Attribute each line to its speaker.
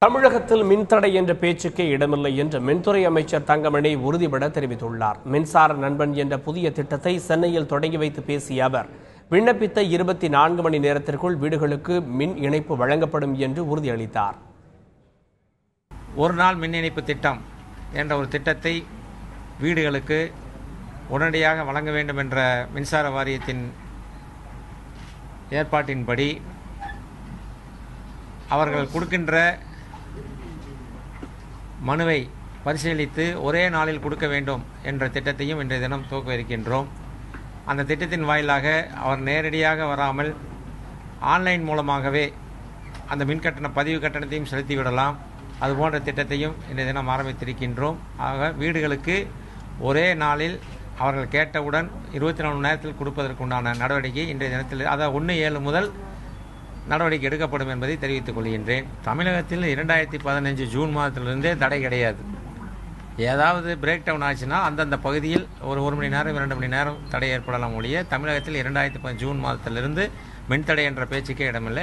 Speaker 1: தமிழகத்தில் மின்தடை என்ற பேச்சுக்கே இடமில்லை என்று மின்துறை அமைச்சர் தங்கமணி உறுதிபட தெரிவித்துள்ளார். மின்சார நண்பன் என்ற புதிய திட்டத்தை சென்னையில் தொடங்கி வைத்து பேசிய அவர், விண்ணப்பித்த 24 மணி நேரத்திற்குள் வீடுகளுக்கு மின் இணைப்பு வழங்கப்படும் என்று உறுதியளித்தார்.
Speaker 2: ஒரு நாள் மின் இணைப்பு திட்டம் என்ற ஒரு திட்டத்தை வீடுகளுக்கு உடனடியாக வழங்க வேண்டும் என்ற மின்சார வாரியத்தின் ஏற்பாட்டின்படி அவர்கள் கொடுக்கின்ற மனுவை பரிசீலித்து ஒரே நாளில் கொடுக்க வேண்டும் என்ற திட்டத்தையும் இன்றைய தினம் துவக்க இருக்கின்றோம். அந்த திட்டத்தின் வாயிலாக அவர் நேரடியாக வராமல் ஆன்லைன் மூலமாகவே அந்த மின்கட்டண பதிவு கட்டணத்தையும் செலுத்திவிடலாம். அதுபோன்ற திட்டத்தையும் இன்றைய தினம் ஆரம்பித்திருக்கின்றோம். ஆக வீடுகளுக்கு ஒரே நாளில் அவர்கள் கேட்டவுடன் 24 மணி நேரத்தில் கொடுப்பதற்குண்டான நடவடிக்கை இன்றைய தினத்தில், அதாவது 1/7 முதல் நடவடிக்கை எடுக்கப்படும் என்பதை தெரிவித்துக் கொள்கின்றேன். தமிழகத்தில் 2015 ஜூன் மாதத்திலிருந்தே தடை கிடையாது. ஏதாவது பிரேக் டவுன் ஆச்சுன்னா அந்தந்த பகுதியில் ஒரு மணி நேரம் 2 மணி நேரம் தடை ஏற்படலாம் ஒழிய தமிழகத்தில் 2015 ஜூன் மாதத்திலிருந்து மின்தடை என்ற பேச்சுக்கே இடமில்லை.